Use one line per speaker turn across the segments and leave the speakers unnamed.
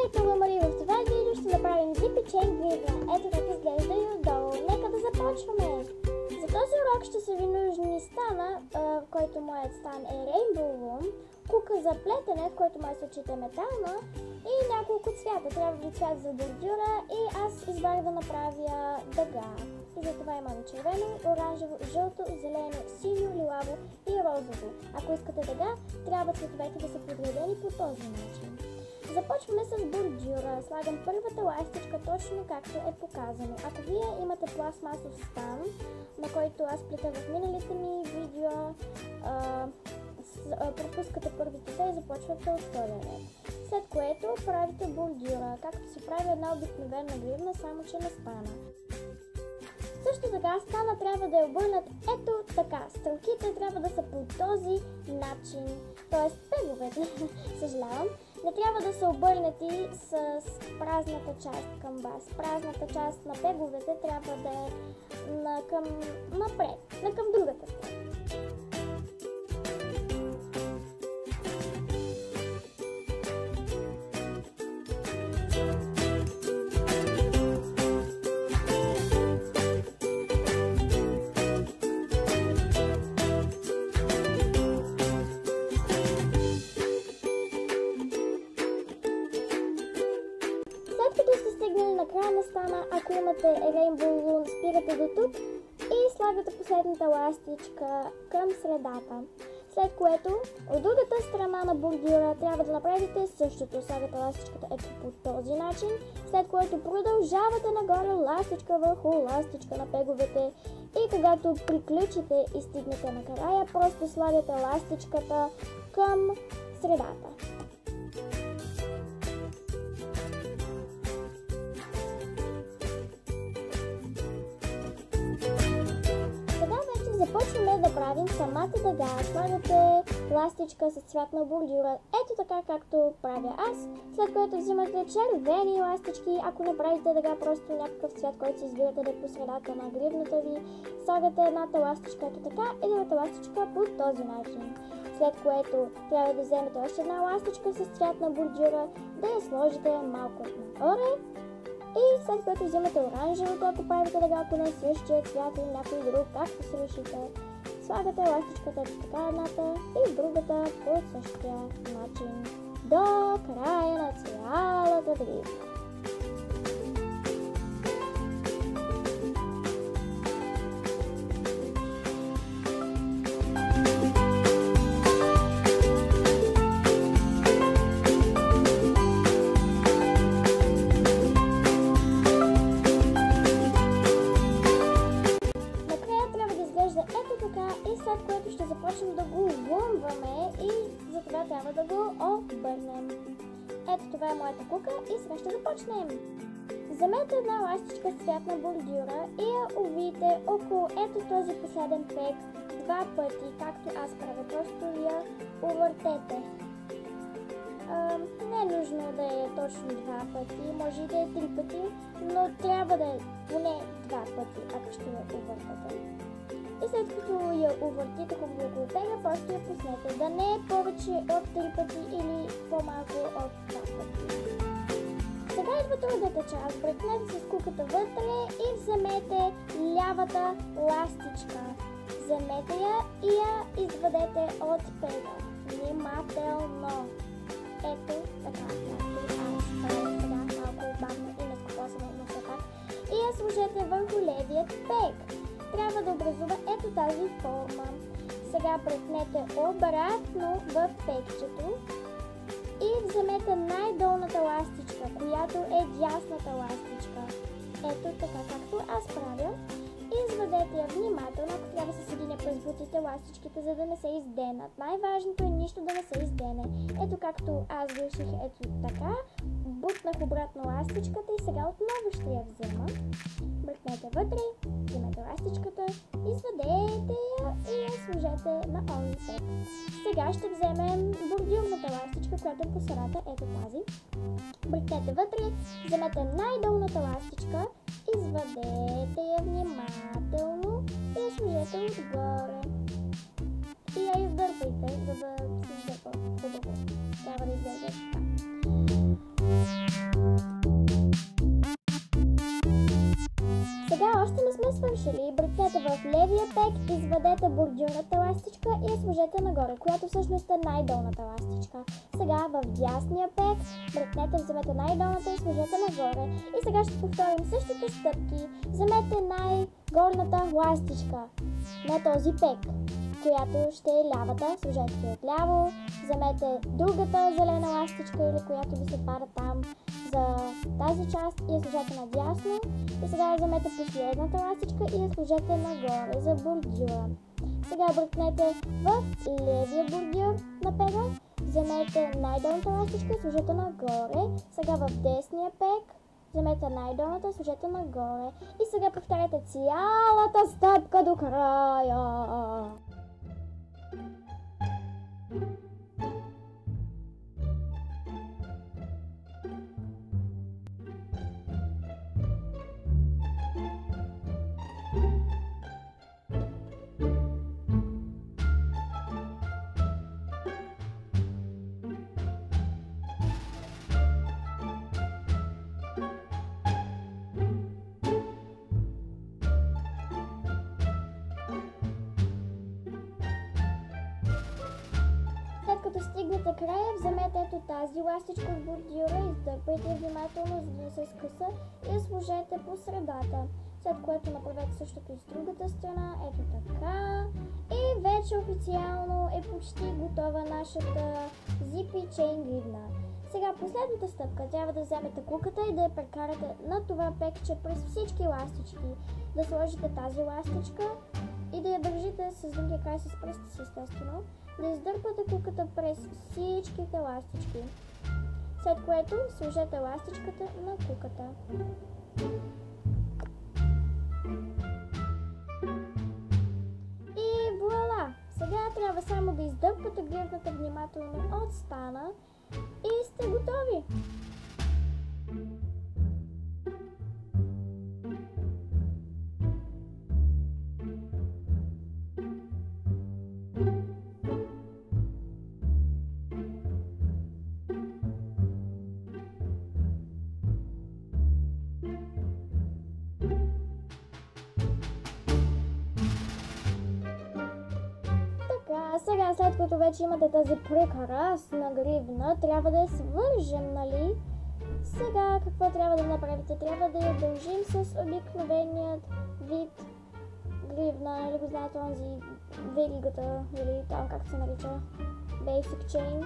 Здравейте, много Мари! В това видео ще направим зип и чейн гривна. Ето как изглежда и отдолу. Нека да започваме! За този урок ще са ви нужни стана, в който моят стан е Rainbow Loom, кука за плетене, в който моят очите е метална и няколко цвята. Трябва ви цвят за бордюра и аз избрах да направя дъга. И за това имам червено, оранжево, жълто, зелено, синьо, лилаво и розово. Ако искате дъга, трябва цветовете да са подредени по този начин. Започваме с бордюра. Слагам първата ластичка точно както е показано. Ако вие имате пластмасов стан, на който аз плета в миналите ми видео, пропускате първите две и започвате от втория ред. След което правите бордюра, както се прави една обикновена гривна, само че на стана. Също така стана трябва да е обърнат ето така. Стрелките трябва да са по този начин, т.е. пеговете, съжалявам, не трябва да са обърнати с празната част към вас. Празната част на пеговете трябва да е напред, към другата страна. На края на стана, ако имате Rainbow Loom, спирате до тук и слагате последната ластичка към средата. След което от другата страна на бордюра трябва да направите същото. Слагате ластичката ето по този начин, след което продължавате нагоре ластичка върху ластичка на пеговете и когато приключите и стигнете накрая, просто слагате ластичката към средата. Започваме да правим самата дъга. Слагате ластичка с цвят на бордюра, ето така както правя аз, след което взимате червени ластички. Ако не правите дъга, просто някакъв цвят, който си избирате да е по средата на гривната ви, слагате едната ластичка ето така и другата ластичка по този начин. След което трябва да вземете още една ластичка с цвят на бордюра, да я сложите малко нагоре. И след което взимате оранжевото, ако правите дъга, ако не същия цвят или някой друг, както се решите. Слагате ластичката така едната и другата по същия начин до края на цялата гривна. След което ще започнем да го лумваме и за това трябва да го обърнем. Ето това е моята кука и сега ще започнем. Вземете една ластичка с цвят на бордюра и я увийте около ето този последен пег два пъти, както аз правя, просто я увъртете. Не е нужно да е точно два пъти, може и да е три пъти, но трябва да е поне два пъти, ако ще я увъртате. И след като я увъртите хубаво около тега, просто я пуснете. Да не е повече от 3 пъти или по-малко от 2 пъти. Сега идва трудната част. Бръкнете с куката вътре и вземете лявата ластичка. Вземете я и я извадете от пега. Внимателно. Ето така, както аз правя сега, малко бавно и нескопосано, но все пак. И я сложете върху левият пег. Трябва да образува ето тази форма. Сега бръкнете обратно в пегчето и вземете най-долната ластичка, която е дясната ластичка. Ето така както аз правя. Извадете я внимателно, ако трябва да се съединя през бутите ластичките, за да не се изденат. Най-важното е нищо да не се издене. Ето както аз реших, ето така. Бутнах обратно ластичката и сега отново ще я взема. Бръкнете вътре, вземете ластичката, извадете я и я сложете на онзи пег. Сега ще вземем бордюрната ластичка, която е по средата, ето тази. Бръкнете вътре, вземете най-долната ластичка, извадете я внимателно и я сложете отгоре. И я издърпайте, за да се издърпа хубаво. Трябва да изглежда така. сме свършили, бръкнете в левия пек, извадете бордюрната ластичка и я сложете нагоре, която всъщност е най-долната ластичка. Сега в дясния пек, бръкнете, вземете най-долната и сложете нагоре. И сега ще повторим същите стъпки. Вземете най-горната ластичка на този пек, която ще е лявата, сложете отляво, вземете другата зелена ластичка или която ви се пада там за тази част и я сложете надясно. И сега вземете последната ластичка и я сложете нагоре за бордюра. Сега бръкнете в левия бордюр на пега, вземете най-долната ластичка и сложете нагоре. Сега в десния пек, вземете най-долната, сложете нагоре. И сега повтаряте цялата стъпка до края. Като стигнете края, вземете ето тази ластичка в бордюра, издърпайте я внимателно, за да се скъса и я сложете по средата. След което направете същото и с другата страна, ето така. И вече официално е почти готова нашата Zippy Chain гривна. Сега последната стъпка, трябва да вземете куката и да я прекарате на това пекче през всички ластички. Да сложите тази ластичка и да я държите с другия край с пръста си, естествено. Да издърпате куката през всичките ластички, след което сложете ластичката на куката. И вуаля! Сега трябва само да издърпате гривната внимателно от стана и сте готови! Сега, след като вече имате тази прекрасна гривна, трябва да я свържем, нали? Сега, какво трябва да направите? Трябва да я дължим с обикновеният вид гривна, нали го знаете, онзи веригата, или там как се нарича, Basic Chain.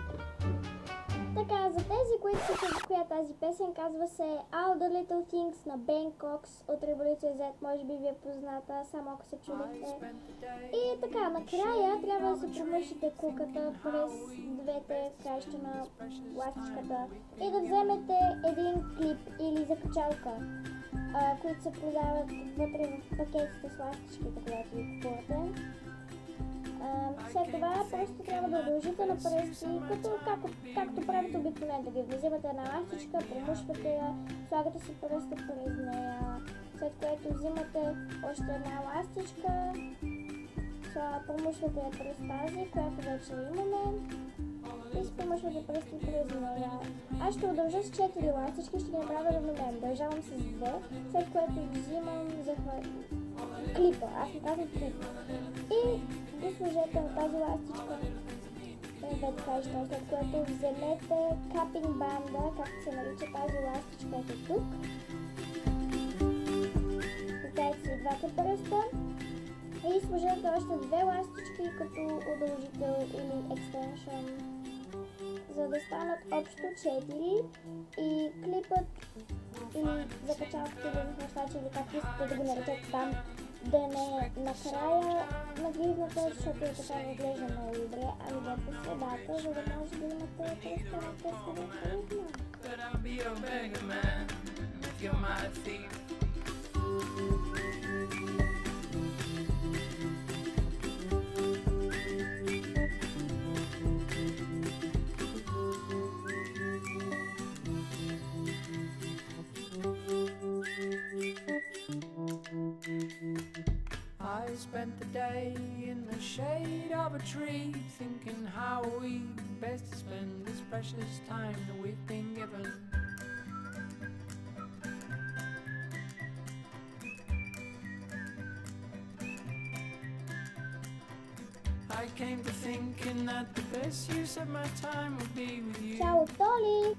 Така, за тези, които се чуят коя тази песен, казва се All the Little Things на Ben Cox от Революция Z, може би ви е позната, само ако се чудите. И така, накрая трябва да се промъшите куката през двете краища на ластичката и да вземете един клип или закачалка, които се продават вътре в пакетите с ластичките, когато ги купувате. След това просто трябва да дължите на пръсти, както правите обикновено. Да вземате една ластичка, промъшвате я, слагате си пръста през нея, след което взимате още една ластичка, промъшвате я през тази, която вече имаме, и си промъшвате пръсти през нея. Аз ще удължа с 4 ластички, ще ги направя равномерно. Дължавам с 2, след което взимам клипа, аз не казвам клипа. И го сложете на тази ластичка, след което вземете капинг банда, както се нарича тази ластичка, ето тук. Дайте си двата пръста и сложете още 2 ластички като удължител или екстеншън, за да станат общо 4 и клипът или закачалката или нещачи, или както искате да го наречете там, да не накрая на гривната, защото е така изглежда много добре, ами да по средата, за да може да имате престаната гривна.
I spent the day in the shade of a tree, thinking how we best spend this precious time that we've been given. I came to thinking that the best use of my time would be with you.
Ciao Toli!